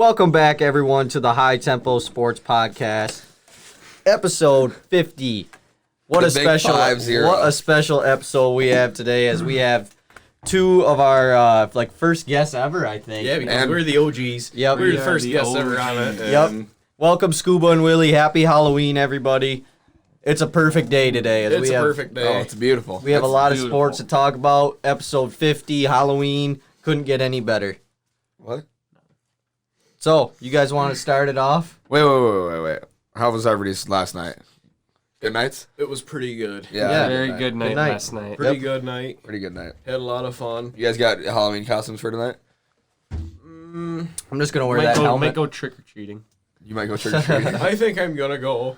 Welcome back, everyone, to the High Tempo Sports Podcast, episode 50. What a special episode we have today, as we have two of our first guests ever, I think. Yeah, because we're the OGs. Yep. We're the first guests ever on it. Yep. Welcome, Scuba and Willy. Happy Halloween, everybody. It's a perfect day today. It's a perfect day. Oh, it's beautiful. We have a lot of sports to talk about. Episode 50, Halloween. Couldn't get any better. What? So, you guys want to start it off? Wait. How was everybody's last night? Good nights? It was pretty good. Yeah. Very good night last night. Pretty good night. Pretty good night. Had a lot of fun. You guys got Halloween costumes for tonight? I'm just going to wear that helmet. Might go trick-or-treating. You might go trick-or-treating. I think I'm going to go.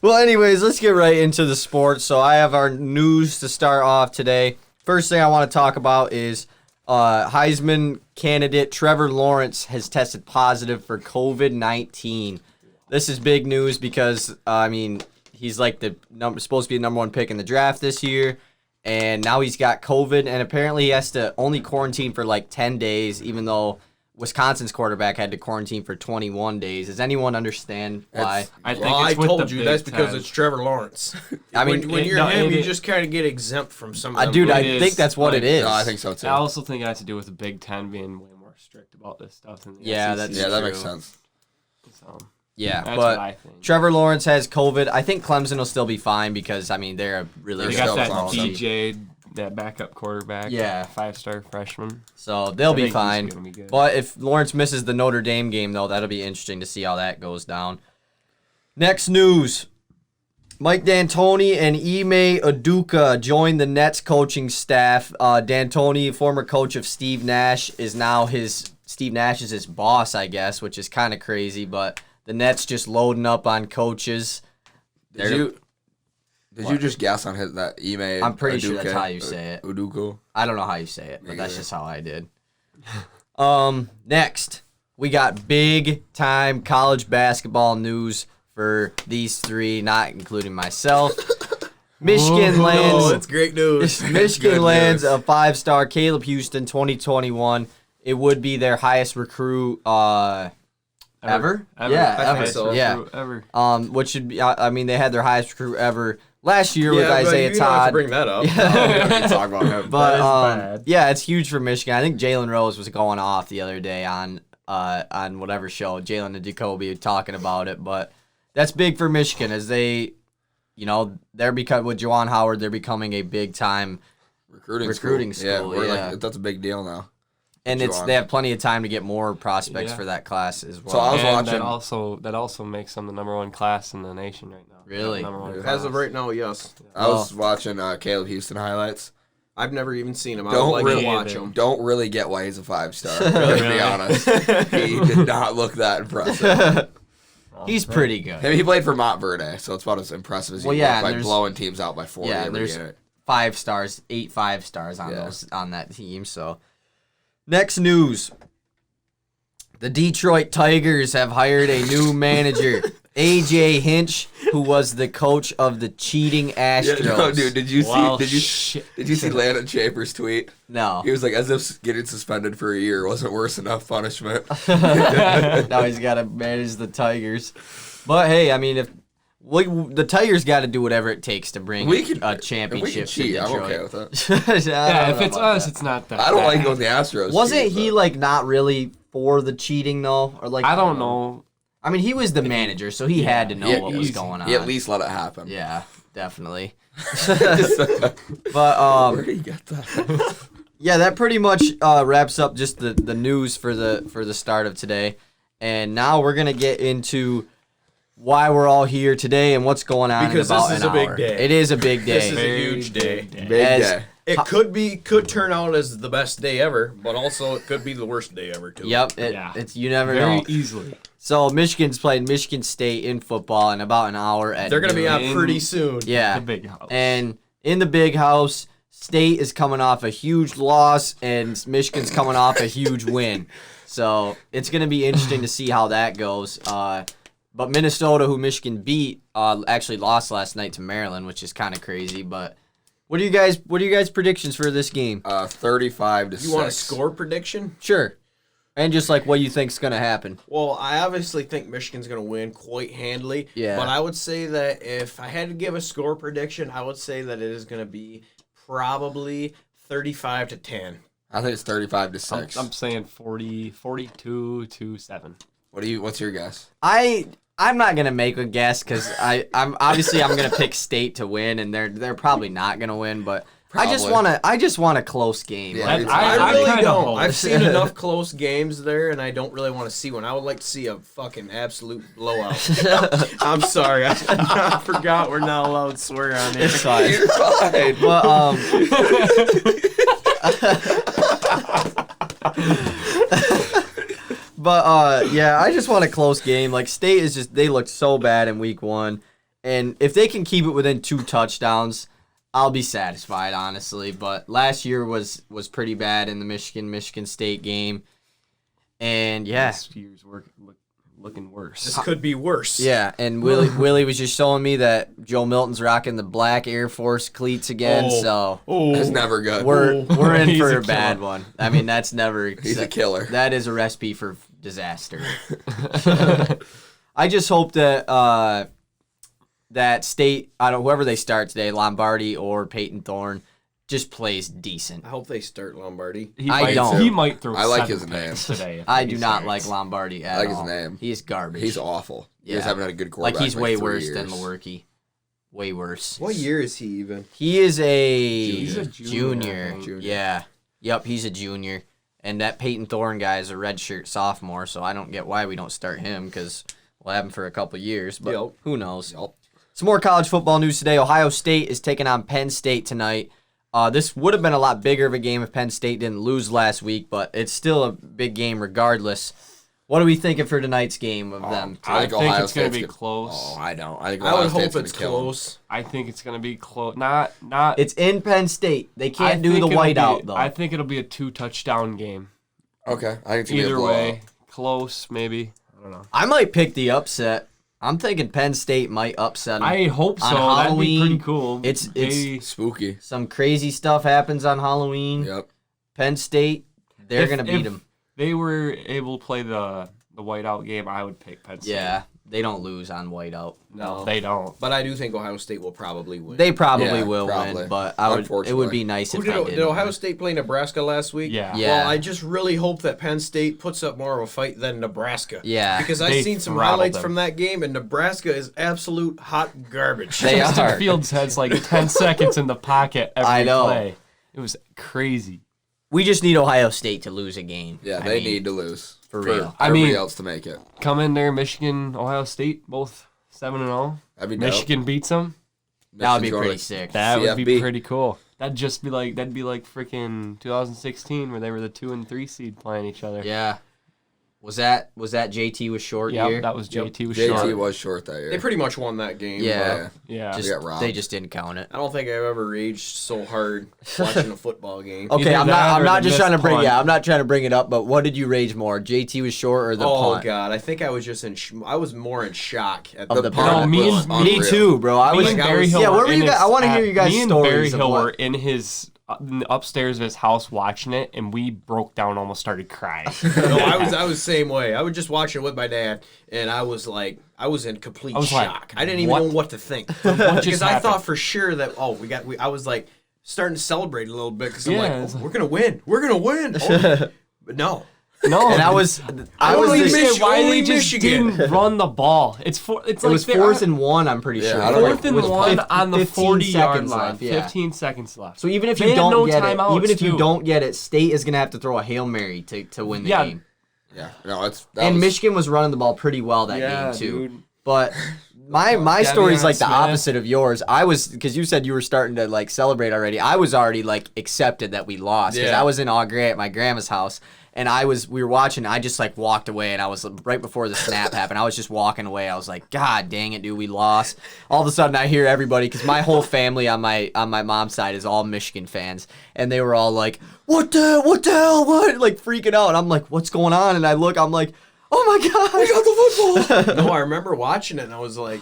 Well, anyways, let's get right into the sports. So I have our news to start off today. First thing I want to talk about is Heisman candidate Trevor Lawrence has tested positive for COVID-19. This is big news because, he's like supposed to be the number one pick in the draft this year, and now he's got COVID, and apparently he has to only quarantine for like 10 days, even though Wisconsin's quarterback had to quarantine for 21 days. Does anyone understand why? I told you that's because it's Trevor Lawrence. When you're him, you just kind of get exempt from some of them. Dude, I think that's what it is. No, I think so too. I also think it has to do with the Big Ten being way more strict about this stuff than the SEC. That makes sense. So, yeah, that's but what I think. Trevor Lawrence has COVID. I think Clemson will still be fine because, they're a really They good got that team. DJ, that backup quarterback. Yeah. 5-star freshman. So they'll be think he's fine. gonna be good. But if Lawrence misses the Notre Dame game, though, that'll be interesting to see how that goes down. Next news. Mike D'Antoni and Ime Udoka joined the Nets coaching staff. D'Antoni, former coach of Steve Nash, is now Steve Nash is his boss, I guess, which is kind of crazy. But the Nets just loading up on coaches. Did you just guess on that Ime? I'm pretty sure that's how you say it. Udoka? I don't know how you say it, but that's just how I did. Next, we got big-time college basketball news for these three, not including myself. Michigan lands. Oh, it's great news. Michigan lands a 5-star Caleb Houston 2021. It would be their highest recruit ever. Ever. Yeah, I ever. think so. Yeah. Ever. Which should be. They had their highest recruit ever last year with but Isaiah you don't have to Todd. bring that up. We don't need to talk about him. But bad. yeah, it's huge for Michigan. I think Jalen Rose was going off the other day on whatever show. Jalen and Jacoby talking about it, but that's big for Michigan as they, they're with Juwan Howard, they're becoming a big time recruiting school. Yeah, that's a big deal now. And they have plenty of time to get more prospects for that class as well. So I was And watching. that also makes them the number one class in the nation right now. Really? Number one As class. of right now, yes. I was watching Caleb Houston highlights. I've never even seen him. I Don't would like really to watch him. Don't really get why he's a 5-star. To be honest, he did not look that impressive. He's pretty good. I mean, he played for Montverde, so it's about as impressive as he looked, like blowing teams out by 40 Yeah, every there's year. 5 stars, 8 5-stars on that team. So, next news. The Detroit Tigers have hired a new manager, A.J. Hinch, who was the coach of the cheating Astros. Yeah, no, dude, did you Shit. see Landon Chambers' tweet? No. He was like, as if getting suspended for a year wasn't worse enough punishment. Now he's got to manage the Tigers. But hey, if the Tigers got to do whatever it takes to bring a championship we can cheat. to I'm Detroit. okay with that. Yeah, if it's us, it's not that I don't like bad. going the Astros. Wasn't cheat, he but- not really for the cheating though, or I don't know. He was the manager, so he had to know what was going on. He at least let it happen. Yeah, definitely. But Where did he get that? yeah, that pretty much wraps up just the news for the start of today. And now we're gonna get into why we're all here today and what's going on. Because in about this is an a big hour. day. It is a big day. This is a huge day. Big day. It could turn out as the best day ever, but also it could be the worst day ever too. Yep, it's you never know. Very easily. So Michigan's playing Michigan State in football in about an hour at They're gonna be noon. on pretty soon. Yeah, The big house. and in the big house, State is coming off a huge loss, and Michigan's coming off a huge win. So it's going to be interesting to see how that goes. But Minnesota, who Michigan beat, actually lost last night to Maryland, which is kind of crazy. But What are you guys' predictions for this game? 35-6. You want a score prediction? Sure. And just like what you think's gonna happen. Well, I obviously think Michigan's gonna win quite handily. Yeah. But I would say that if I had to give a score prediction, I would say that it is gonna be probably 35-10. I think it's 35-6. I'm saying 42-7. What's your guess? I'm not gonna make a guess because I'm gonna pick State to win, and they're probably not gonna win, but Probably. I just want a close game. Yeah, Like, I really kinda don't. hope. I've seen enough close games there, and I don't really want to see one. I would like to see a fucking absolute blowout. I'm sorry, I forgot we're not allowed to swear on here. it's fine. You're fine. But yeah, I just want a close game. Like State is they looked so bad in week 1, and if they can keep it within 2 touchdowns, I'll be satisfied, honestly. But last year was pretty bad in the Michigan State game, and yeah, This year's looking worse. This could be worse. yeah. And Willy was just showing me that Joe Milton's rocking the black Air Force cleats again, so. That's never good. We're in He's for a a bad killer. one. I mean, that's never. He's a killer. That is a recipe for disaster. I just hope that that State, whoever they start today, Lombardi or Peyton Thorne, just plays decent. I hope they start Lombardi. He might throw I like 7 his name. picks today. if I he do not starts. like Lombardi at I like his all. name. He's garbage. He's awful. He Yeah. just haven't had a good quarterback. Like he's in way 3 worse years. than Lewerke. Way worse. What year is he even? He is He's a a junior, I think. Junior. Yeah. Yep, he's a junior. And that Peyton Thorne guy is a redshirt sophomore, so I don't get why we don't start him because we'll have him for a couple years, but Yep. who knows. Yep. Some more college football news today. Ohio State is taking on Penn State tonight. This would have been a lot bigger of a game if Penn State didn't lose last week, but it's still a big game regardless. What are we thinking for tonight's game of them? I think think Ohio it's going to State's be close. Oh, I don't. I think I Ohio would State's hope it's gonna kill 'em. close. I think it's going to be close. Not. It's in Penn State. They I can't do think the it'll whiteout, be- though. I think it'll be a 2-touchdown game. Okay, I think it's gonna be a Either blowout. way, close maybe. I don't know. I might pick the upset. I'm thinking Penn State might upset them. I hope so. On That'd be Halloween, pretty cool. it's- Spooky. Some crazy stuff happens on Halloween. Yep. Penn State, they're If- going to beat if them. they were able to play the whiteout game, I would pick Penn State. Yeah, they don't lose on whiteout. No, they don't. But I do think Ohio State will probably win. They probably Yeah, will probably. win, but it would Unfortunately. be nice Who if did, they did did. Ohio State play Nebraska last week? Yeah. Yeah. Well, I just really hope that Penn State puts up more of a fight than Nebraska. Yeah. Because I've They seen some throttled highlights them. from that game, and Nebraska is absolute hot garbage. They Justin are. Fields has like 10 seconds in the pocket every I know. play. It was crazy. We just need Ohio State to lose a game. Yeah, I they mean, need to lose for real. I everybody mean- else to make it. Come in there, Michigan, Ohio State, both 7-0. That'd be dope. Michigan beats them. That would be Michigan's pretty going to- sick. That would be CFB. pretty cool. That'd be like freaking 2016 where they were the 2 and 3 seed playing each other. Yeah. Was that JT was short Yep, year? that was JT was JT short. was short that year. They pretty much won that game. Yeah. Yeah. Just, They got robbed. they just didn't count it. I don't think I've ever raged so hard watching a football game. Okay, Either I'm that not. I'm or not the just trying to missed bring. punt. Yeah, I'm not trying to bring it up. But what did you rage more? JT was short or the Oh punt? God, I think I was just I was more in shock at Of the the punt. No, me was and- Me unreal. too, bro. I Me was. and like, I Barry was- Hill yeah, where were were in you guys? his- I want to hear you guys' Me and stories. Barry of Hill what- were in his upstairs of his house watching it, and we broke down, almost started crying. No, I was the same way. I was just watching it with my dad, and I was in complete I was like, shock. I didn't even what? know what to think What because just I happened? thought for sure that I was like starting to celebrate a little bit because I'm Yeah, like, it's we're gonna win, oh. But no. No, And I was. I Only was. Mich- why only they just Michigan. didn't run the ball. It's It was they're 4th on- and 1. I'm pretty Yeah, sure. I don't Fourth and With 1 on the 15 40-yard seconds line. left, yeah. 15 seconds left. So even if They you had don't no get it, timeouts, even if you too. don't get it, State is gonna have to throw a Hail Mary to win the Yeah. game. Yeah, no, that And was, Michigan was running the ball pretty well that Yeah, game too. dude. But my story is like the Smith. opposite of yours. I was, because you said you were starting to like celebrate already. I was already like accepted that we lost because Yeah. I was in Au Gres at my grandma's house. And we were watching. I just like walked away, and I was right before the snap happened. I was just walking away. I was like, God dang it, dude, we lost. All of a sudden, I hear everybody, because my whole family on my mom's side is all Michigan fans, and they were all like, what the hell, what? Like freaking out. And I'm like, what's going on? And I look, I'm like, oh my God, we got the football. No, I remember watching it and I was like,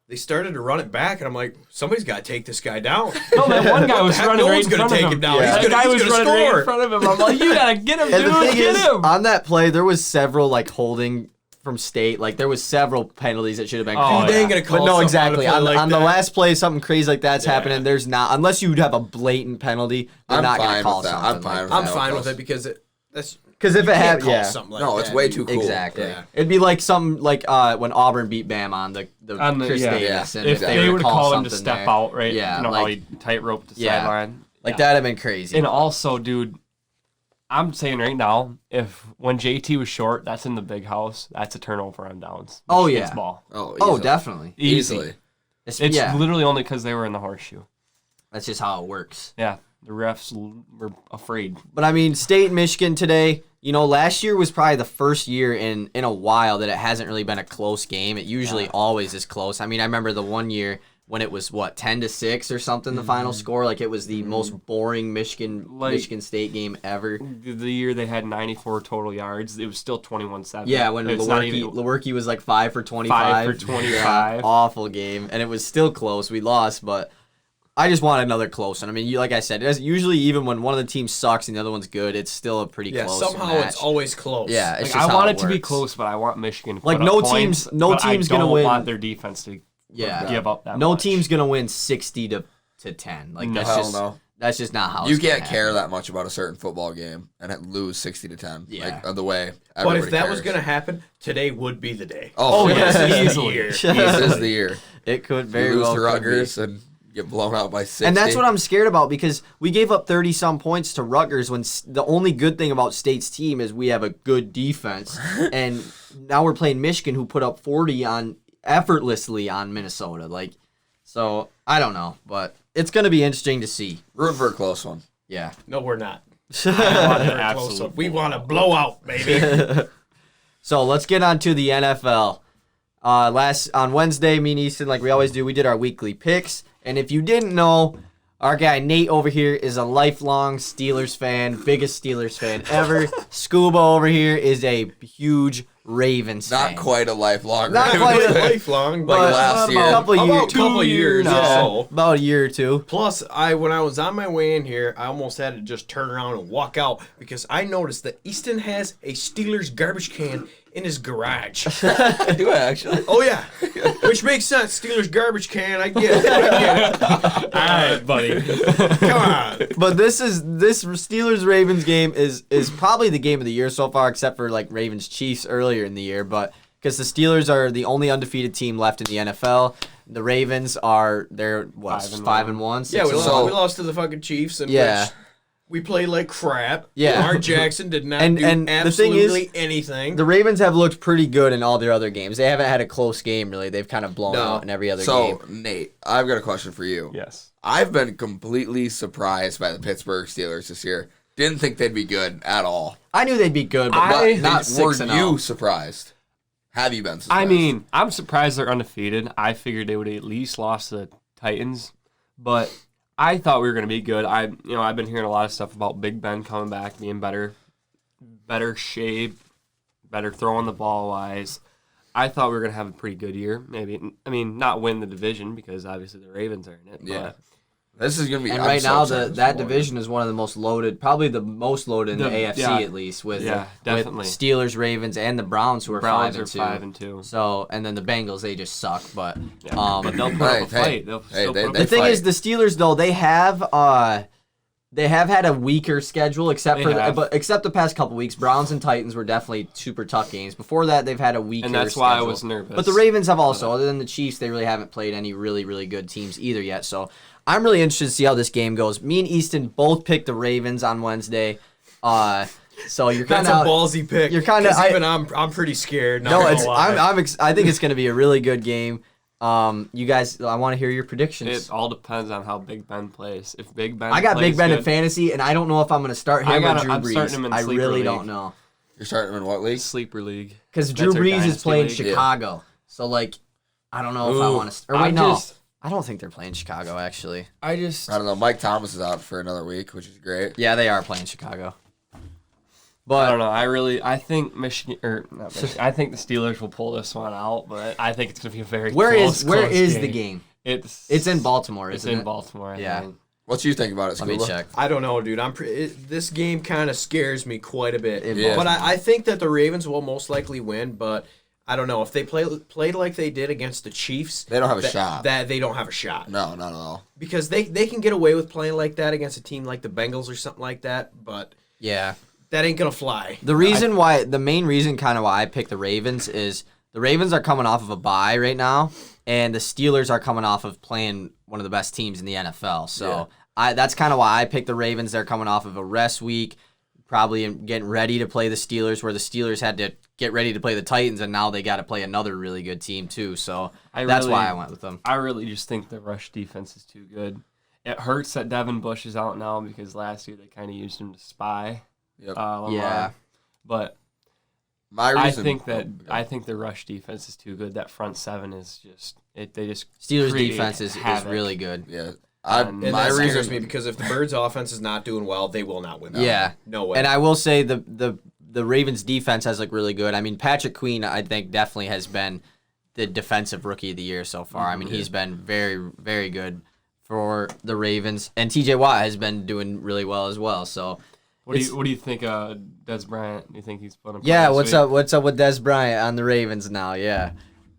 they started to run it back, and I'm like, somebody's got to take this guy down. No, that one guy was running No right one's in gonna front of take him. him down. Yeah. He's That guy was gonna running right score. in front of him. I'm like, you gotta get him, And dude. the thing Get is, him. on that play, there was several like holding from State. Like there was several penalties that should have been Oh, called. They yeah. ain't gonna call But no, something exactly. on a play On like the that. last play, something crazy like that's Yeah. happening. There's not, unless you have a blatant penalty, they're I'm not going fine to call with that. something. I'm fine with I'm that. fine with it because that's Because if you it can't happened, call yeah. something like No, that. it's way too cool. Exactly. Yeah. It'd be like something like when Auburn beat Bam on the Chris yeah. Davis. And If they they were would to have call called him to something step there. out, right? Yeah, You know how like- he tightrope the Yeah. sideline. Like Yeah. that'd have been crazy. And also, dude, I'm saying right now, when JT was short, that's in the big house. That's a turnover on downs. Oh, Michigan's yeah. ball. Oh, Oh, easily. definitely. Easily. It's, It's yeah, literally only because they were in the horseshoe. that's just how it works. Yeah, the refs were afraid. But I mean, State and Michigan today, last year was probably the first year in a while that it hasn't really been a close game. It usually always is close. I mean, I remember the one year when it was 10-6 or something, the final score. Like it was the most boring Michigan State game ever. The year they had 94 total yards, it was still 21-7. Yeah, when It's not even- Lewerke was like 5 for 25. 5 for 25. Yeah, awful game, and it was still close. We lost, but I just want another close one. I mean, like I said, it's usually even when one of the teams sucks and the other one's good, it's still a pretty Yeah, close somehow match. it's always close. Yeah, it's Like, just I how want it to be works. close, but I want Michigan to Like, put no up points, team's- no but team's I gonna don't win. want their defense to Yeah. give up that No much. team's gonna win 60 to 10. Like No. that's Hell just no. that's just not how You it's gonna can't care happen. that much about a certain football game and lose 60-10. Yeah. Like the way But everybody if that was cares. going to happen, today would be the day. Oh, yes, this is the easily. year. This is the year. It could You very lose well to could be. Rutgers and get blown out by 60. And that's what I'm scared about because we gave up 30-some points to Rutgers when the only good thing about State's team is we have a good defense. And now we're playing Michigan, who put up 40 effortlessly on Minnesota. Like, so I don't know, but it's going to be interesting to see. Root for a close one. Yeah. No, we're not. I want an Very close absolute up. We want a blowout, baby. So let's get on to the NFL. On Wednesday, me and Easton, like we always do, we did our weekly picks. And if you didn't know, our guy Nate over here is a lifelong Steelers fan, biggest Steelers fan ever. Scuba over here is a huge Ravens fan. Not quite a lifelong. Not Raven quite a- fan. Lifelong, Like but last year. A couple about years. a couple years or so. About a year or two. Plus, when I was on my way in here, I almost had to just turn around and walk out because I noticed that Easton has a Steelers garbage can in his garage. Do I actually? Oh yeah, which makes sense. Steelers garbage can. I get it. All right, buddy. Come on. But this Steelers Ravens game is probably the game of the year so far, except for like Ravens Chiefs earlier in the year. But because the Steelers are the only undefeated team left in the NFL, the Ravens are 5-1. Yeah, we 6-1. lost to the fucking Chiefs, and Yeah. we played like crap. Yeah. Lamar Jackson did not And- do and the thing is, absolutely anything. The Ravens have looked pretty good in all their other games. They haven't had a close game really. They've kind of blown out in every other game. So, Nate, I've got a question for you. Yes. I've been completely surprised by the Pittsburgh Steelers this year. Didn't think they'd be good at all. I knew they'd be good, but But not were 6-0. you surprised? Have you been surprised? I mean, I'm surprised they're undefeated. I figured they would at least lost to the Titans, but I thought we were going to be good. I've been hearing a lot of stuff about Big Ben coming back, being better shape, better throwing the ball wise. I thought we were going to have a pretty good year. Maybe, I mean, not win the division because obviously the Ravens are in it. Yeah. But This is gonna be. And I'm right so now, excited that for it. division is one of the most loaded, probably the most loaded in the AFC yeah. at least, with definitely. Steelers, Ravens, and the Browns who are Browns 5-2. are 5-2. So, and then the Bengals, they just suck. But Yeah. But they'll put up a Hey, fight. They'll hey, still they- put up the a thing fight. is, the Steelers though they have had a weaker schedule except the past couple weeks. Browns and Titans were definitely super tough games. Before that, they've had a weaker. And that's why I schedule. was nervous. But the Ravens have also, other than the Chiefs, they really haven't played any really, really good teams either yet. So I'm really interested to see how this game goes. Me and Easton both picked the Ravens on Wednesday. So you're kind That's of a ballsy pick. you're kinda- 'cause I- even I'm pretty scared. no. It's I think it's going to be a really good game. You guys, I want to hear your predictions. It all depends on how Big Ben plays. If Big Ben, I got plays Big Ben good, in fantasy, and I don't know if I'm going to start him or Drew I'm Brees. starting him in I Sleeper really League. don't know You're starting in what league? Sleeper League. because That's Drew our Brees is dynasty playing league. Chicago. So like, I don't know if I Ooh. want to. Or wait, no, just- I don't think they're playing Chicago actually. I just I don't know. Mike Thomas is out for another week, which is great. Yeah, they are playing Chicago. But I don't know. I think Michigan or not Michigan. I think the Steelers will pull this one out, but I think it's going to be a very where close is game. the game? It's in Baltimore, isn't it? It's in Baltimore. Yeah. I think. What you think about it, Let me Scuba? check. I don't know, dude. This game kind of scares me quite a bit. Yeah. But I think that the Ravens will most likely win. But I don't know if they played like they did against the Chiefs. They don't have a shot. That they don't have a shot. No, not at all. Because they can get away with playing like that against a team like the Bengals or something like that. But Yeah. that ain't gonna fly. The main reason kind of why I picked the Ravens is the Ravens are coming off of a bye right now, and the Steelers are coming off of playing one of the best teams in the NFL. So that's kind of why I picked the Ravens. They're coming off of a rest week, probably getting ready to play the Steelers, where the Steelers had to get ready to play the Titans, and now they got to play another really good team too. So that's why I went with them. I really just think the rush defense is too good. It hurts that Devin Bush is out now because last year they kind of used him to spy. Yep. Lamar. Yeah. But My reason, I think the rush defense is too good. That front seven is just they just Steelers create defense is havoc. really good. Yeah. And And My that scares reason me because if the Birds' offense is not doing well, they will not win. That Yeah. one. No way. And I will say the Ravens defense has looked really good. I mean, Patrick Queen, I think, definitely has been the defensive rookie of the year so far. I mean, he's been very, very good for the Ravens. And TJ Watt has been doing really well as well. So What do you think, Des Bryant? Do you think he's putting? yeah, what's up with Des Bryant on the Ravens now? Yeah.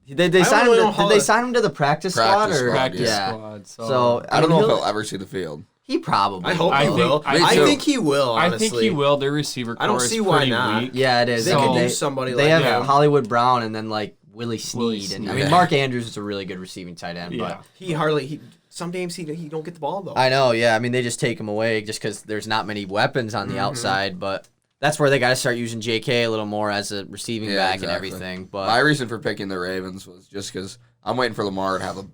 They signed really him know how did they to- sign him to the practice squad or Practice yeah. squad. So I don't mean, know if he'll ever see the field. he probably I hope I he think- will. I I too. think he will. Honestly. I think he will. Their receiver I don't core is see why pretty not. weak. Yeah, it is. They I mean, could use somebody they like have that. Hollywood Brown and then like Willie Willie Snead. And I Snead. mean Mark Andrews is a really good receiving tight end, Yeah. but Some games he don't get the ball though. I know, yeah. I mean, they just take him away just because there's not many weapons on the outside. But that's where they got to start using J.K. a little more as a receiving back and everything. But My reason for picking the Ravens was just because I'm waiting for Lamar to have a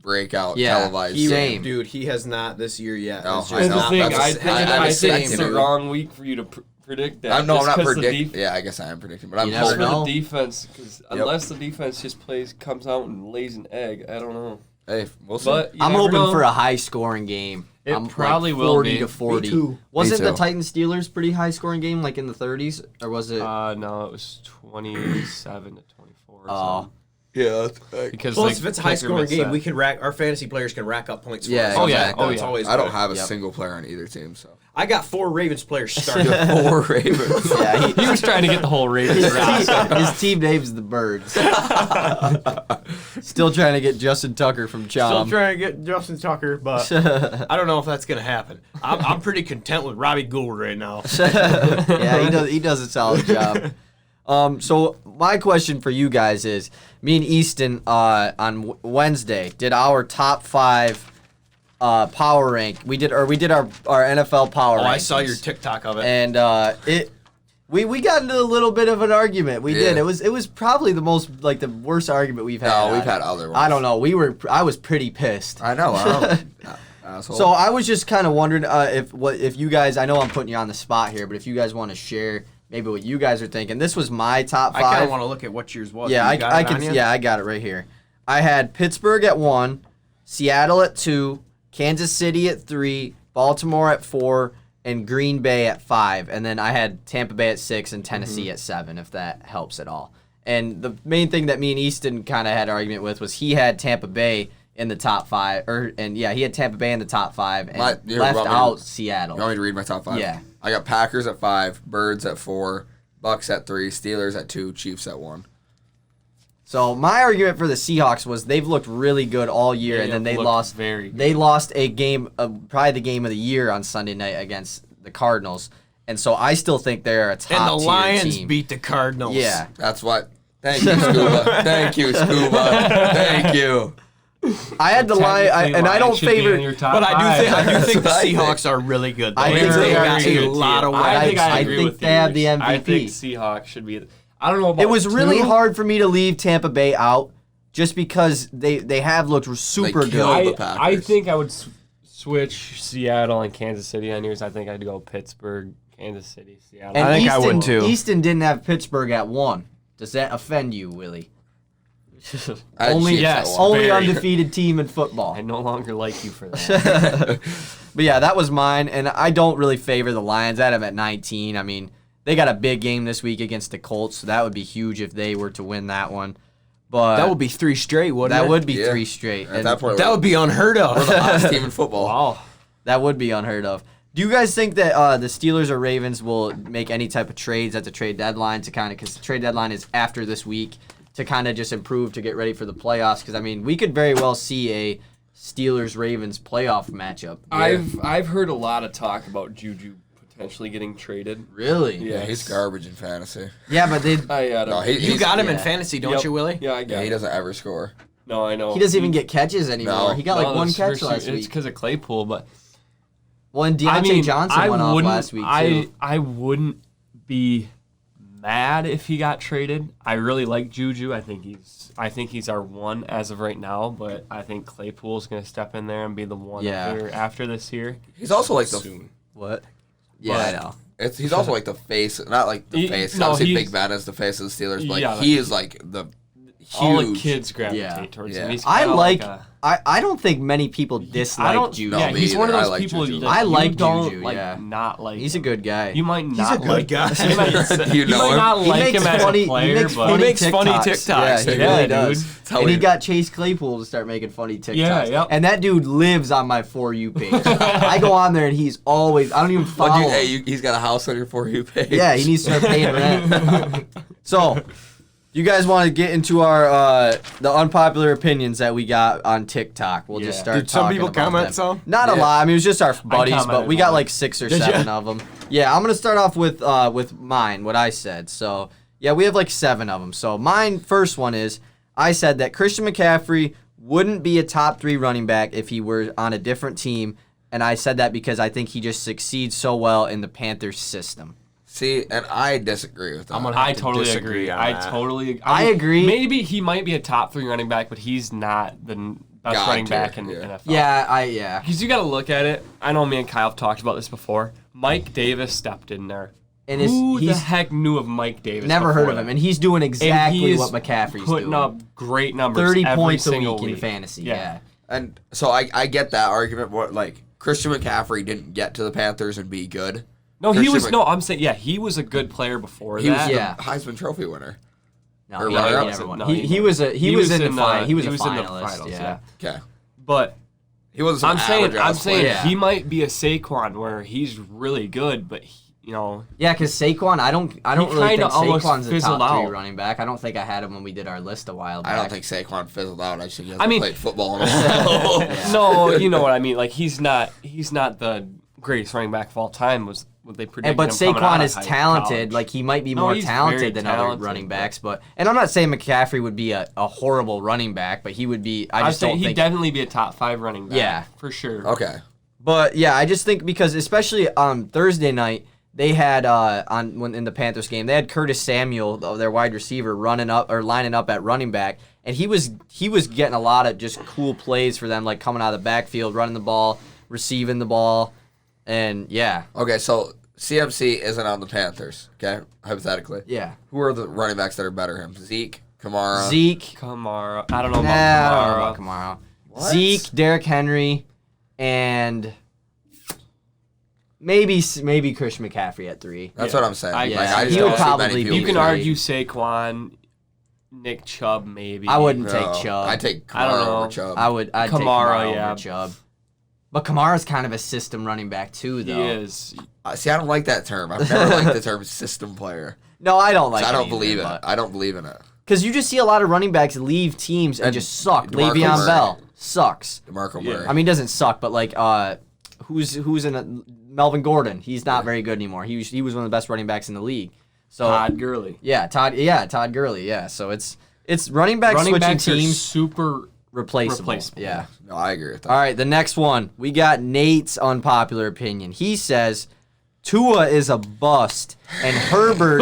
breakout Yeah, televised. Same. Dude, he has not this year yet. No, It's I just know. The not- thing, That's a- I think, I I expect think it's him the to. wrong week for you to predict that. I'm not just 'cause the predicting. Yeah, I guess I am predicting, but I'm You never hoping. know. the defense, because unless the defense just comes out and lays an egg, I don't know. Hey, we'll see. But you I'm never hoping know. for a high-scoring game. It I'm probably like will 40 be. to 40. Me too. Wasn't Me the too. Titans Steelers pretty high-scoring game, like in the 30s, or was it? No, it was 27 to 24. Or something. yeah, Because Plus, like, if it's a kicker high-scoring missed game, that. we can our fantasy players can rack up points. For Yeah, us. Oh, yeah. exactly. Oh, That's yeah. always I don't good. have a Yep. single player on either team, so I got 4 Ravens players starting. 4 Ravens. Yeah, he was trying to get the whole Ravens roster. his team name's the Birds. Still trying to get Justin Tucker from Still Chom. trying to get Justin Tucker, but I don't know if that's gonna happen. I'm pretty content with Robbie Gould right now. Yeah, he does a solid job. So my question for you guys is, me and Easton on Wednesday did our top 5 power rank. We did our NFL power. Oh, rankings. I saw your TikTok of it. And we got into a little bit of an argument. We did. Yeah. It was probably the most the worst argument we've had. No, we've had other ones. I don't know. I was pretty pissed. I know. Asshole. So I was just kind of wondering if you guys. I know I'm putting you on the spot here, but if you guys want to share maybe what you guys are thinking. This was my top 5. I kind of want to look at what yours was. Yeah, You got I it on can. you? Yeah, I got it right here. I had Pittsburgh at 1, Seattle at 2, Kansas City at 3, Baltimore at 4, and Green Bay at 5. And then I had Tampa Bay at 6 and Tennessee at 7, if that helps at all. And the main thing that me and Easton kind of had an argument with was he had Tampa Bay in the top 5, he had Tampa Bay in the top 5 and left out Seattle. You want me to read my top 5? Yeah. I got Packers at 5, Birds at 4, Bucks at 3, Steelers at 2, Chiefs at 1. So my argument for the Seahawks was they've looked really good all year, They and then have they looked lost. very good. They lost a game, probably the game of the year on Sunday night against the Cardinals, and so I still think they're a top And the tier Lions team. beat the Cardinals. Yeah, That's what. Thank you, Scuba. Thank you, Scuba. Thank you. I had the Lions, and I don't favor. But I do think the That's what I think. Seahawks are really good. Though. I think they they are got too. a lot of I think weapons. I agree think with they you. have the I MVP. think Seahawks should be. I don't know about. It was really 2. hard for me to leave Tampa Bay out, just because they have looked super They good. killed the I Packers. think I would switch Seattle and Kansas City on yours. I think I'd go Pittsburgh, Kansas City, Seattle. And I think I Easton, would, too. Easton didn't have Pittsburgh at 1. Does that offend you, Willie? I had Only Chiefs at yes. 1. only Very. undefeated team in football. I no longer like you for that. But yeah, that was mine, and I don't really favor the Lions. I had them at 19. I mean, They got a big game this week against the Colts, so that would be huge if they were to win that one. But That would be 3 straight, wouldn't it? that would be Yeah. 3 straight. At And that point, That would be unheard we're of. the hottest team in football. Wow. that would be unheard of. Do you guys think that the Steelers or Ravens will make any type of trades at the trade deadline to kind of, because the trade deadline is after this week, to kind of just improve to get ready for the playoffs? Because, I mean, we could very well see a Steelers-Ravens playoff matchup. I've heard a lot of talk about Juju potentially getting traded. Really? Yeah, he's garbage in fantasy. Yeah, but they No, You got him in yeah. fantasy, don't you, Willie? Yeah, I got he it. doesn't ever score. No, I know. he doesn't even get catches anymore. No. He got like No, one that's catch for last sure. It's week. because of Claypool, but Well, and Deontay Johnson went off last week, too. I wouldn't be mad if he got traded. I really like Juju. I think he's our one as of right now, but I think Claypool's going to step in there and be the one Yeah. here after this year. He's also like the. Soon. What? Yeah, I know. He's also like the face, not like the face. no, Obviously, he's- Big Ben is the face of the Steelers, but Yeah, he is like the All the huge. kids gravitate Yeah. towards Yeah. him. He's I kinda like. a- I don't think many people I dislike don't. Juju. Yeah, me he's one of either. I those like people. Juju. That I you like don't Juju, like, yeah. not like. He's a good guy. You might not. a good like, guy. You might, You know might him. not He like makes him as funny. a player, he makes but funny He makes funny TikToks. TikToks. Yeah, he Yeah, really dude. does. That's how And he he- got Chase Claypool to start making funny TikToks. Yeah, yep. And that dude lives on my For You page. I go on there and he's always. I don't even follow. What do you, him. hey, he's got a house on your For You page. Yeah, he needs to start paying rent. So, you guys want to get into our the unpopular opinions that we got on TikTok? We'll just Yeah. start. Did some talking people about comment them. some? Not a Yeah. lot. I mean, it was just our buddies, but commented we got on like it. 6 or Did 7 ya? of them. Yeah, I'm gonna start off with mine. What I said. So yeah, we have like 7 of them. So mine first one is I said that Christian McCaffrey wouldn't be a top 3 running back if he were on a different team, and I said that because I think he just succeeds so well in the Panthers system. See, and I disagree with that. I'm gonna have I to totally disagree agree. on I that. totally. I agree. Maybe he might be a top 3 running back, but he's not the best God running tier, back in the yeah. NFL. Yeah. Because you got to look at it. I know me and Kyle have talked about this before. Mike Davis stepped in there. And Who the he's heck knew of Mike Davis? never heard before of him, that? and he's doing And exactly he is what McCaffrey's putting doing. up great numbers. 30 every points a single week in week. fantasy. Yeah. Yeah. And so I get that argument. What like Christian McCaffrey didn't get to the Panthers and be good. No, he Christian was. Mc- No, I'm saying he was a good player before He was that. the Yeah. Heisman Trophy winner. No, Or he runner-up? never won. No, he, he he was a he was in the final. He was a in the finalist. finals, Yeah. Okay, But he wasn't. Some I'm saying average-ass player. Yeah. he might be a Saquon where he's really good, but Yeah, because Saquon, I don't really kinda think almost Saquon's a fizzled top 3 out. running back. I don't think I had him when we did our list a while back. I don't think Saquon fizzled out. I think he I mean- played football in a while. Yeah. no, you know what I mean. Like he's not the greatest running back of all time. Was what they predicted. But him coming out Saquon of is high talented. college. Like he might be No, more he's talented very than other talented, running but- backs. But and I'm not saying McCaffrey would be a horrible running back, but he would be. I I'd just say don't he'd think. definitely be a top 5 running back. Yeah. for sure. Okay, But yeah, I just think because especially on Thursday night they had in the Panthers game they had Curtis Samuel, their wide receiver, lining up at running back, and he was getting a lot of just cool plays for them, like coming out of the backfield, running the ball, receiving the ball, and yeah, okay. So CMC isn't on the Panthers. Okay, hypothetically, yeah. who are the running backs that are better than him? Zeke, Kamara. Zeke, Kamara. I don't know nah, about I don't know Kamara. about Kamara. What? Zeke, Derrick Henry, and maybe Christian McCaffrey at 3. That's Yeah. what I'm saying. I- Like, yeah, I just he would don't see probably many be people You can do that. argue Saquon, Nick Chubb, maybe. I wouldn't No, take Chubb. I take I don't Kamara know. over Chubb. I'd take Kamara, Kamara yeah. over Chubb. But Kamara's kind of a system running back too, though. He is. See, I don't like that term. I've never liked the term system player. No, I don't like. I don't it believe either, it. I don't believe in it. Because you just see a lot of running backs leave teams and And just suck. DeMarco Le'Veon Murray. Bell sucks. DeMarco Yeah. Murray. I mean, doesn't suck, but like, who's in Melvin Gordon? He's not very good anymore. He was one of the best running backs in the league. So Todd Gurley. yeah, Todd Gurley. Yeah, so it's running back Running switching backs are teams super replaceable. replaceable. Yeah. No, I agree with that. All right, the next one. We got Nate's unpopular opinion. He says Tua is a bust and Herbert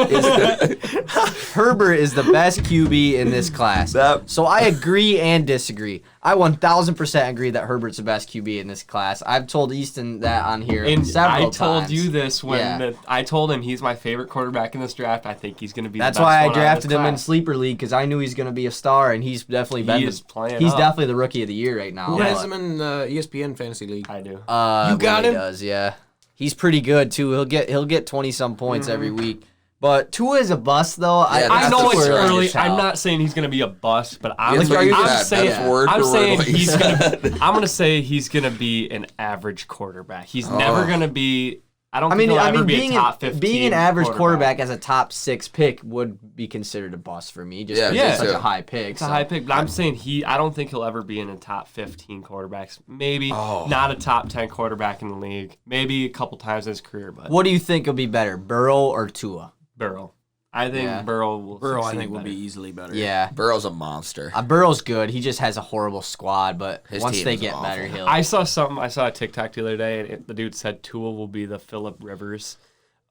is the best QB in this class. So I agree and disagree. I 1000% agree that Herbert's the best QB in this class. I've told Easton that on here And several I told times. you this when Yeah. I told him he's my favorite quarterback in this draft. I think he's going to be That's the best why I one out of drafted this him in class. Sleeper League because I knew he's going to be a star, and he's definitely been. He is playing He's up. definitely the rookie of the year right now. Who but- has him in the ESPN Fantasy League? I do. You got Willy him? Does, yeah. He's pretty good too. He'll get 20 some points every week. But Tua is a bust, though. Yeah, I know it's That's where I early. just tell. I'm not saying he's going to be a bust, but I'm, That's what you I'm said. saying That's word I'm for word saying what you he's said. gonna. I'm going to say he's going to be an average quarterback. He's never going to be. I don't think he'll ever be a top 15 being an average quarterback as a top 6 pick would be considered a bust for me, just because Yeah, it's such too. a high pick. It's a high pick, but I'm saying I don't think he'll ever be in a top 15 quarterbacks. Maybe Oh. not a top 10 quarterback in the league. Maybe a couple times in his career, but What do you think will be better, Burrow or Tua? Burrow. I think Yeah. Burrow will. Burrow, I succeed think, will better. be easily better. Yeah. Burrow's a monster. Burrow's good. He just has a horrible squad, but His once team they is get awful. better, he'll. I saw a TikTok the other day, and the dude said Tua will be the Phillip Rivers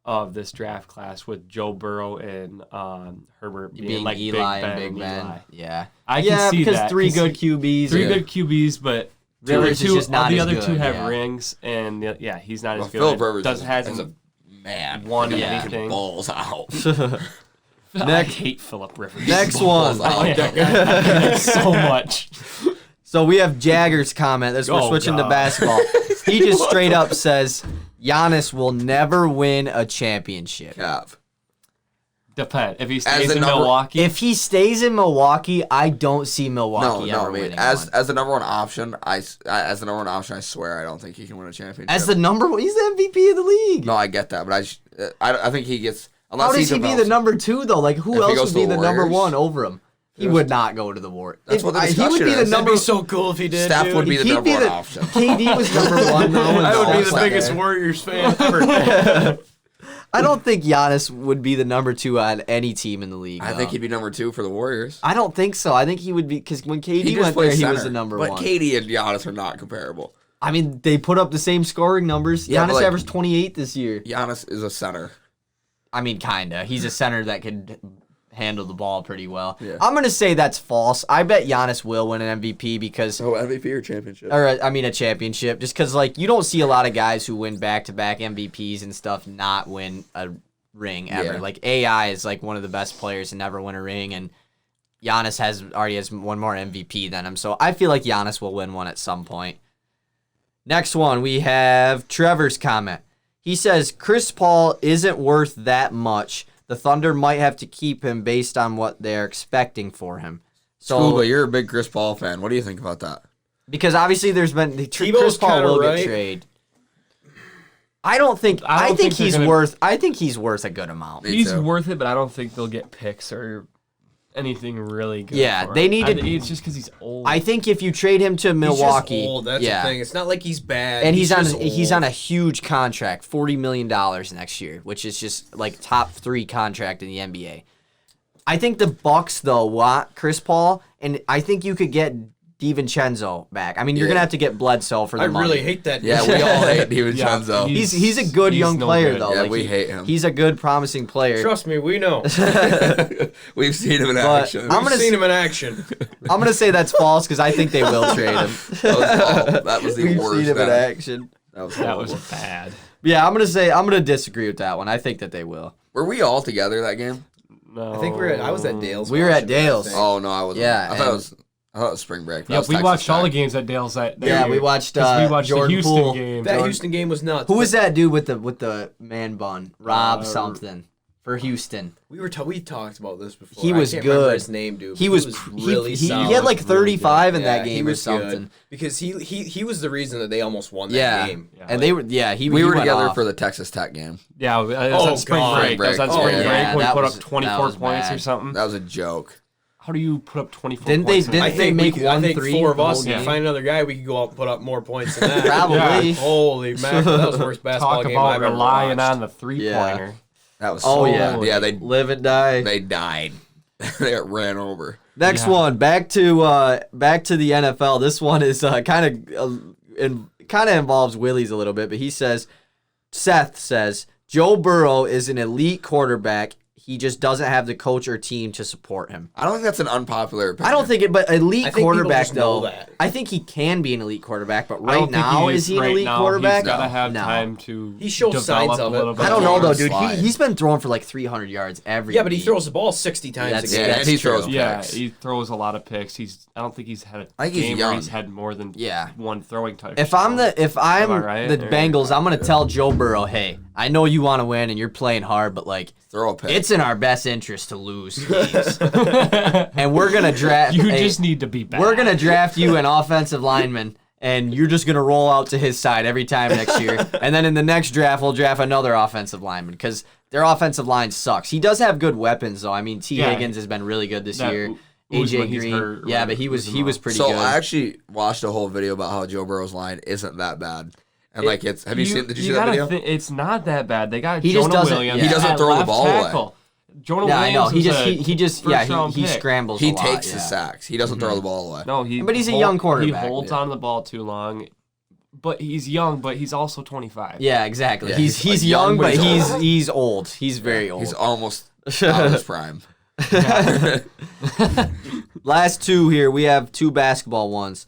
of this draft class with Joe Burrow and Herbert being like Eli and Big Big Ben. Ben. Eli. Yeah. I can see because that. three good QBs. Three are- good QBs, but Rivers is just not the as other good, two have yeah. rings, and he's not Well, as good. Philip Rivers Doesn't is has a man. won He anything. balls out. I hate Philip Rivers. Next Balls one. out. I like that guy so much. So we have Jagger's comment. We're Oh, switching to God. basketball. He just straight up says Giannis will never win a championship. Cap. Depend if he As stays the in number- Milwaukee. If he stays in Milwaukee, I don't see Milwaukee No, ever I mean, winning as one. the number one option, I swear I don't think he can win a championship. As the number one, he's the MVP of the league. No, I get that, but I think he gets. Unless How does he be develops- the number 2 though? Like who If he else goes would be to the the number Warriors? 1 over him? He would not go to the Warriors. That's what the He would discussion be the is. number. That'd be so cool if he did. Steph dude. would be the He'd number be one the- option. KD was number 1 though. and I would be Steph's the up biggest there. Warriors fan ever. I don't think Giannis would be the number 2 on any team in the league. I think he'd be number 2 for the Warriors. I don't think so. I think he would be because when KD He just went plays there, he center. was the number but 1. KD and Giannis are not comparable. I mean, they put up the same scoring numbers. Yeah, Giannis but, like, averaged 28 this year. Giannis is a center. I mean, kinda. He's a center that could handle the ball pretty well. Yeah. I'm gonna say that's false. I bet Giannis will win an MVP because, Oh, MVP or championship? a championship. Just because, like, you don't see a lot of guys who win back-to-back MVPs and stuff not win a ring ever. Yeah. Like AI is like one of the best players to never win a ring, and Giannis already has one more MVP than him. So I feel like Giannis will win one at some point. Next one, we have Trevor's comment. He says Chris Paul isn't worth that much. The Thunder might have to keep him based on what they're expecting for him. So Scuba, you're a big Chris Paul fan. What do you think about that? because obviously there's been Tebow's Chris Paul kinda will right. get traded. I think they're he's gonna- worth. I think he's worth a good amount. Me He's too. worth it, but I don't think they'll get picks or anything really good. Yeah, for they him. need I to- think it's just because he's old. I think if you trade him to Milwaukee, He's just old. That's yeah, the thing. It's not like he's bad. and he's just on old. a huge contract, $40 million next year, which is just like top 3 contract in the NBA. I think the Bucks though want Chris Paul, and I think you could get DiVincenzo back. I mean, you're Yeah. gonna have to get Bledsoe for the I money. really hate that. Yeah, we all hate DiVincenzo. Yeah, He's a good he's young no player good. though. Yeah, Like, we hate him. He's a good, promising player. Trust me, we know. We've seen him in But action. I'm We've gonna seen s- him in action. I'm gonna say that's false because I think they will trade him. That was the We've worst. seen him in then. action. That was that was horrible. bad. Yeah, I'm gonna disagree with that one. I think that they will. Were we all together that game? No, I think I was at Dale's. We were at watching it, I Dale's. think. Oh no, I wasn't. Yeah, I thought and- it was spring break. That Yeah, was we Texas watched all the Tech. games at Dale's that Yeah, year. we watched. 'Cause we watched Jordan the Houston Poole. game. That Houston game was nuts. Who was but that dude with the man bun? Rob Uh, something for Houston. We talked about this before. He was I can't remember good. his name, dude. He but was really he solid. had like He was really 35 in Yeah, that he game or was good. something. Because he was the reason that they almost won that Yeah. game. Yeah, And they were he We he were went together off. for the Texas Tech game. Yeah, it was Oh, on spring God. break. That was on Oh, spring yeah. break when we that put was- up that 24 was points or bad. something. That was a joke. How do you put up 24 Didn't they- points? in didn't that they game? make I think 1-3 4 of the us, whole if you game? find another guy, we could go out and put up more points than that. Probably. Holy mackerel, that was the worst basketball Talk game about I've ever relying watched. on the three-pointer. That was Oh, so yeah. bad. Yeah, Live and die. they died. They got ran over. Next Yeah. one, back to the NFL. This one is kind of involves Willy's a little bit, but Seth says Joe Burrow is an elite quarterback. he just doesn't have the coach or team to support him. I don't think that's an unpopular opinion. I don't think it, but elite I think quarterback people just know though. that. I think he can be an elite quarterback, but I don't right think now is he an right elite now, quarterback? He's got to have No. time to He shows develop signs of a little it. bit. I don't know though, dude. Slide. He's been throwing for like 300 yards every. Yeah, but he week. throws the ball 60 times That's- a game. Yeah, that's and he true. throws Yeah, picks. he throws a lot of picks. I don't think he's had a I think he's game where young. he's had more than Yeah. one throwing touchdown. If I'm Am I right? the Or- Bengals, I'm gonna tell Joe Burrow, hey, I know you want to win and you're playing hard, but like Throw a pick. it's in our best interest to lose games, and we're gonna draft. you just need to be bad. We're gonna draft you an offensive lineman, and you're just gonna roll out to his side every time next year. And then in the next draft, we'll draft another offensive lineman because their offensive line sucks. He does have good weapons though. I mean, Yeah. Higgins has been really good this That year. Uzman, AJ he's Green, hurt, yeah, right? but he was Uzman. pretty So good. I actually watched a whole video about how Joe Burrow's line isn't that bad, and like it's. Have you seen? Did you see that gotta video? it's not that bad. They got He just Jonah doesn't- Williams. yeah. He doesn't at throw the left ball away. tackle. Jonah yeah, I know. Williams He just yeah he pick. scrambles. He a lot, takes yeah. his sacks. He doesn't throw the ball away. No, But he's a young quarterback, He holds yeah. on to the ball too long. But he's young, but he's also 25. Yeah, exactly. Yeah, he's he's, like, young, young, but but he's he's old. He's very old. He's almost out of his prime. Last two here. We have two basketball ones.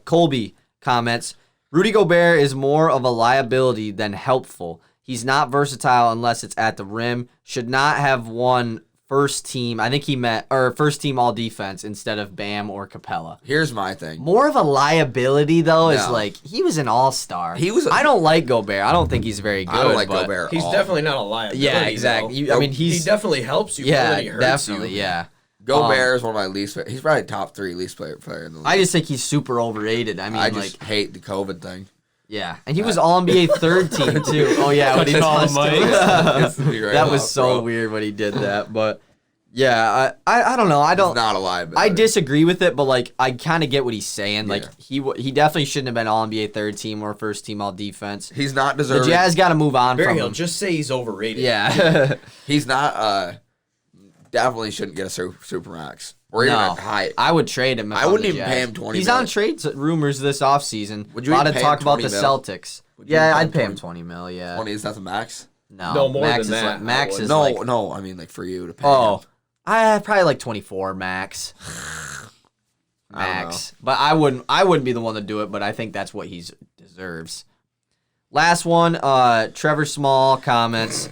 Colby comments, Rudy Gobert is more of a liability than helpful. He's not versatile unless it's at the rim. Should not have won first team. I think he meant first team all defense instead of Bam or Capella. Here's my thing. More of a liability though is No. like he was an all-star. He was. I don't like Gobert. I don't think he's very good. I don't like but- Gobert. He's at all. definitely not a liability. Yeah, exactly. though. I mean, he he's definitely helps you. yeah, more than he hurts definitely, you. yeah. Gobert is one of my least. He's probably top 3 least player in the league. I just think he's super overrated. I mean, I like, just hate the COVID thing. yeah, and he was All NBA third team too. Oh yeah, when he Touching all the touched him. It's right That was off, so bro. weird when he did that. But yeah, I don't know. I It's don't. not a liability. I disagree with it, but like I kind of get what he's saying. Like Yeah. he definitely shouldn't have been All NBA third team or first team All defense. He's not The deserving. Jazz got to move on Barry from Hill, him. just say he's overrated. Yeah. He's not. Definitely shouldn't get a super max or even No. a high. I would trade him. If I I'm wouldn't the even Jazz. pay him $20 He's on million. trades rumors this offseason. Would you a lot even of pay talk him about the 20 mil? Celtics. Would you Yeah, even pay I'd him pay him 20? 20 mil. Yeah. 20 is that the max? No, more Max than is that, Like, max I is No, like, no. I mean, like for you to pay. oh, him. I probably like 24 max. I don't Max, but I wouldn't be the one to do it. But I think that's what he deserves. Last one, Trevor Small comments.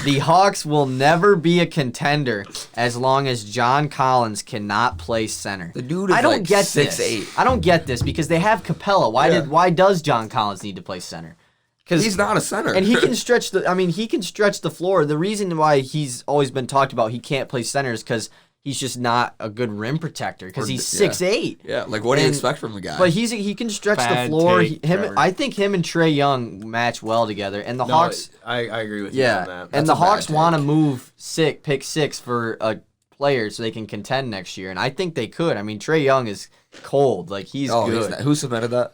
The Hawks will never be a contender as long as John Collins cannot play center. The dude is I don't like get 6'8". this. I don't get this because they have Capella. Yeah. Why does John Collins need to play center? Because He's not a center. and he can stretch the. I mean, he can stretch the floor. The reason why he's always been talked about he can't play center is because he's just not a good rim protector because he's yeah. 6'8". Yeah, like what do you And- expect from the guy? But he can stretch the Bad floor. take, Trevor. I think him and Trey Young match well together. And the No, Hawks, I agree with you yeah, on that. and That's the a bad Hawks want to take. move pick 6 for a player so they can contend next year. And I think they could. I mean, Trey Young is cold. Like he's oh, good. who submitted that?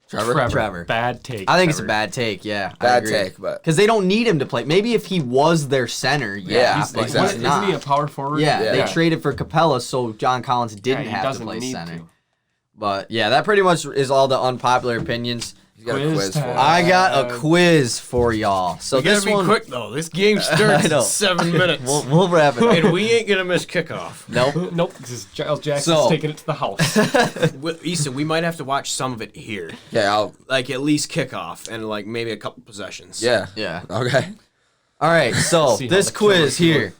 Trevor. Bad take. I think it's a Trevor. bad take. Yeah, I Bad agree. take, but Because they don't need him to play. Maybe if he was their center, Yeah, He's but exactly. he's Isn't he a not. power forward? Yeah, Yeah. they traded for Capella so John Collins didn't he have to doesn't play need center. to. But yeah, that pretty much is all the unpopular opinions. he's got a Quiz quiz for time. us. I got a quiz for y'all. So We gotta this be one, quick though. This game I starts know. in 7 minutes. we'll wrap it up. And we ain't gonna miss kickoff. Nope. Nope, because Giles Jackson's So- taking it to the house. Easton, we might have to watch some of it here. Yeah, Like at least kickoff and like maybe a couple possessions. yeah. Yeah. Okay. All right. So See how this the quiz cameras here.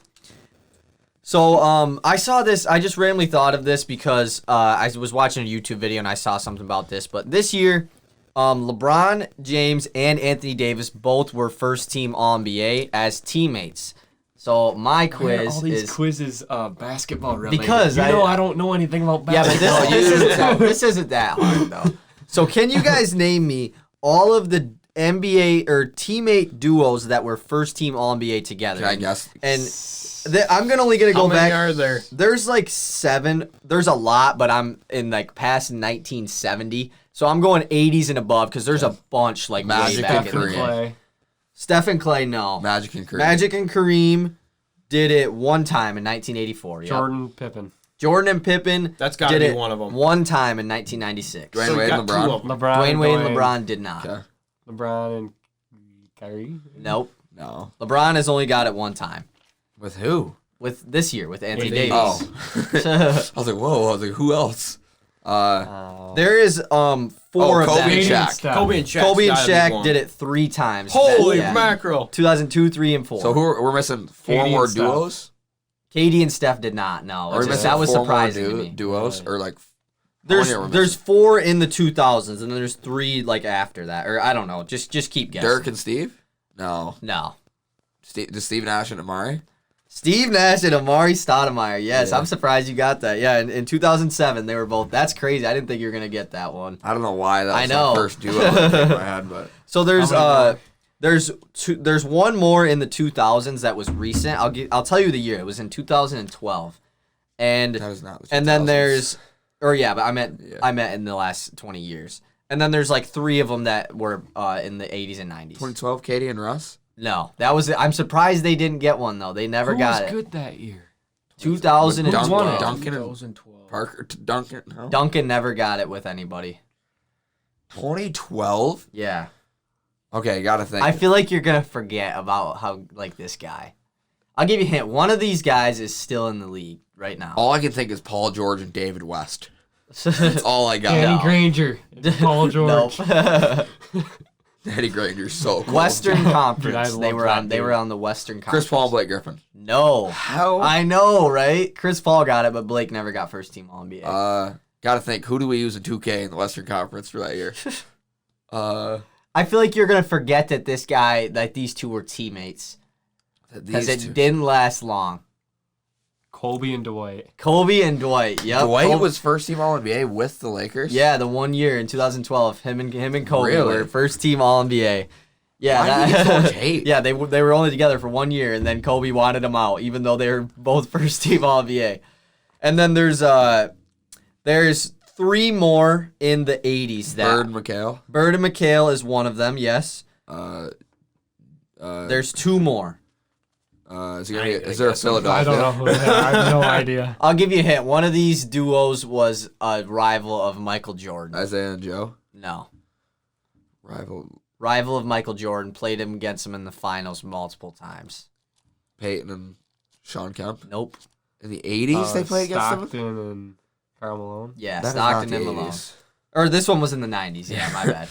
So I saw this. I just randomly thought of this because I was watching a YouTube video and I saw something about this. But this year, LeBron James and Anthony Davis both were first team All NBA as teammates. So my Why are quiz all these is quizzes basketball related. Because you I- know I don't know anything about yeah, but basketball. this isn't that hard though. So can you guys name me all of the NBA or teammate duos that were first team All NBA together? Can I guess? And I'm only gonna How go many back. are there? There's like 7. There's a lot, but I'm in like past 1970. So I'm going 80s and above because there's a bunch like way Magic back and in the Kareem. day. Clay. Steph and Clay, no. Magic and Kareem. Magic and Kareem did it one time in 1984. Yep. Jordan Pippen. Jordan and Pippen That's gotta did be it one of them. one time in 1996. Dwayne So we Wade got and 2 LeBron. of them. LeBron. Dwayne Wade and going- LeBron did not. Okay. LeBron and Kyrie. Nope. No. LeBron has only got it one time. With who? With this year with Anthony Davis. Davis. Oh. I was like, whoa. I was like, who else? There is four of Kobe them. and Katie and Shaq. Steph. Kobe and Shaq. Kobe and Shaq did it 3 times. Holy Yeah. mackerel! 2002, 3, and 4. So we're missing 4 Katie more and Steph. duos? Katie and Steph did not. No, Or we missing that was 4 more surprising to me. duos? Or like, how many are we There's missing? 4 in the 2000s, and then there's 3 like after that, or I don't know. Just keep guessing. Dirk and Steve? No. No. Just Steve Nash and Amari? Steve Nash and Amari Stoudemire. Yes, Yeah. I'm surprised you got that. Yeah, in 2007 they were both. That's crazy. I didn't think you were gonna get that one. I don't know why that was I know. the first duo that came to my head, but So there's How many there's one more in the 2000s that was recent. I'll tell you the year. It was in 2012, and that was not the and then 2000s. there's but I meant Yeah. in the last 20 years. And then there's like 3 of them that were in the 80s and 90s. 2012, Katie and Russ? No, that was. I'm surprised they didn't get one though. They never Who got was it. good that year? 2012. won it? Duncan and 2012. Parker. Duncan? No? Duncan never got it with anybody. 2012? Yeah. Okay, gotta think. I feel like you're gonna forget about how like this guy. I'll give you a hint. One of these guys is still in the league right now. all I can think is Paul George and David West. That's all I got. Danny No. Granger, Paul George. Nope. Eddie Granger's so cool. Western Dude, I Conference. They love were that on. They dude. were on the Western Conference. Chris Paul and Blake Griffin. No. How? I know, right? Chris Paul got it, but Blake never got first team All NBA. Gotta think. Who do we use in 2K in the Western Conference for that year? I feel like you're gonna forget that these 2 were teammates because These it two. didn't last long. Kobe and Dwight. Kobe and Dwight. Yep. Dwight Kobe- was first team All NBA with the Lakers. Yeah, the 1 year in 2012. Him and Kobe Really? were first team All NBA. Yeah, Why do you get so much hate? Yeah, they were only together for 1 year, and then Kobe wanted them out, even though they were both first team All NBA. And then there's 3 more in the 80s. Bird and McHale. Bird and McHale is one of them. Yes. There's. There's 2 more. Is there a I Philadelphia? don't know who that. I have no idea. I'll give you a hint. One of these duos was a rival of Michael Jordan. Isaiah and Joe. No. Rival Of Michael Jordan, played him against him in the finals multiple times. Peyton and Sean Kemp. Nope. In the 80s, they played against them. Stockton and Karl Malone. Yeah, That is Stockton not and the Malone. 80s. Or this one was in the 90s. Yeah, my bad.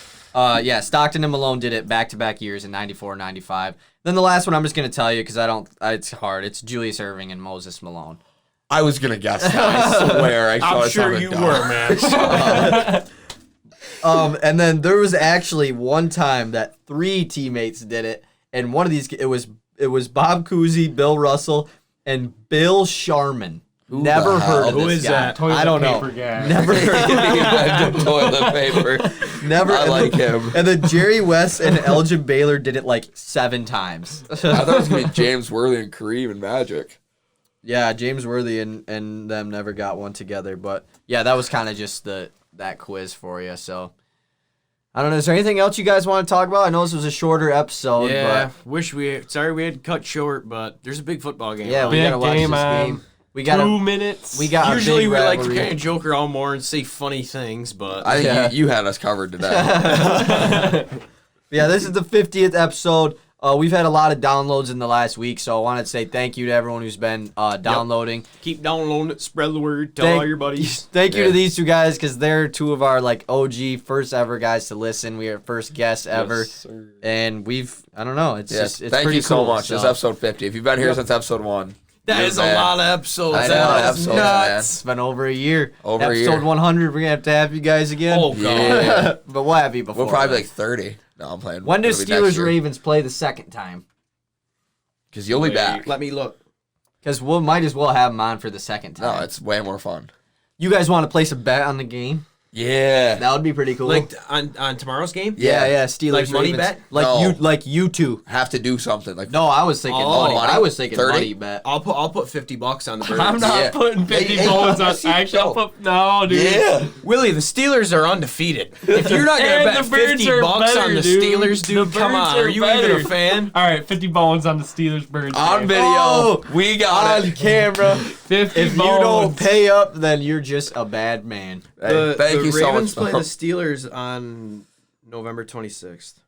Yeah, Stockton and Malone did it back-to-back years in 94, 95. Then the last one I'm just going to tell you because it's hard. It's Julius Erving and Moses Malone. I was gonna guess that. I swear. I'm sure you were, man. And then there was actually one time that 3 teammates did it, and one of these it was Bob Cousy, Bill Russell, and Bill Sharman. Who Never the heard hell? of Who this is guy. that? Toilet I don't know. paper guy. Never heard of him. Invented toilet paper. Never. I like him. And then Jerry West and Elgin Baylor did it like 7 times. I thought it was gonna be James Worthy and Kareem and Magic. Yeah, James Worthy and them never got one together. But yeah, that was kind of just that quiz for you. So I don't know. Is there anything else you guys want to talk about? I know this was a shorter episode. Yeah, sorry we had to cut short, but there's a big football game. But yeah, we Big gotta watch game this on. game. We got 2 minutes. we got Usually a big we like to rivalry. kind of joke around more and say funny things, but I think Yeah. you had us covered today. Yeah, this is the 50th episode. We've had a lot of downloads in the last week, so I wanted to say thank you to everyone who's been downloading. keep downloading it, spread the word, tell all your buddies. Thank you Yeah. to these 2 guys because they're 2 of our like OG first ever guys to listen. We are first guests ever, Yes, sir. and I don't know. It's Yes, it's thank pretty you so cool, much. This is episode 50. If you've been here since episode 1, That you're is the a man. lot of episodes. I know, That is episodes, nuts. It's been over a year. Over a Episode year. 100, we're gonna have you guys again. Oh god. Yeah. But we'll have you before. We'll probably be then. like 30. No, I'm playing. When does Steelers Ravens? Ravens play the second time? Because you'll be back. Let me look. Because we might as well have them on for the second time. No, it's way more fun. You guys want to place a bet on the game? Yeah. That would be pretty cool. Like on tomorrow's game? yeah, Steelers Like money Ravens. bet? Like you two. Have to do something. Like No, I was thinking Oh, money. money? I was thinking 30? money bet. I'll put $50 on the birds. I'm not Yeah. putting 50 Hey, bullets on. yes, you Actually, I'll don't. put no, dude. Yeah. Willie, the Steelers are undefeated. If you're not gonna And bet the Birds are $50 better, on the dude. Steelers, dude, The come Birds on. are Are you better. even a fan? All right, 50 bones on the Steelers Birds. On game. video. Oh, We got on it. camera. 50 If you bones. don't pay up, then you're just a bad man. Hey, thank you so much. Ravens play the Bob. Steelers on November 26th.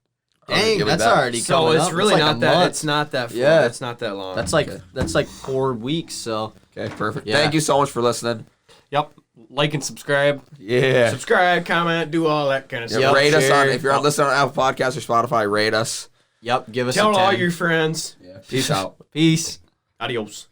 Dang, give it that's that. already So coming it's up. really like not a that. month. It's not that. Far. Yeah. It's not that long. That's like 4 weeks. So Okay, perfect. Yeah. Thank you so much for listening. Yep. Like and subscribe. Yeah. subscribe, comment, do all that kind of Yeah, stuff. rate us on Share. if you're on listening on Apple Podcasts or Spotify. Rate us. yep, give us Tell a 10. all your friends. Peace out. Peace. Adios.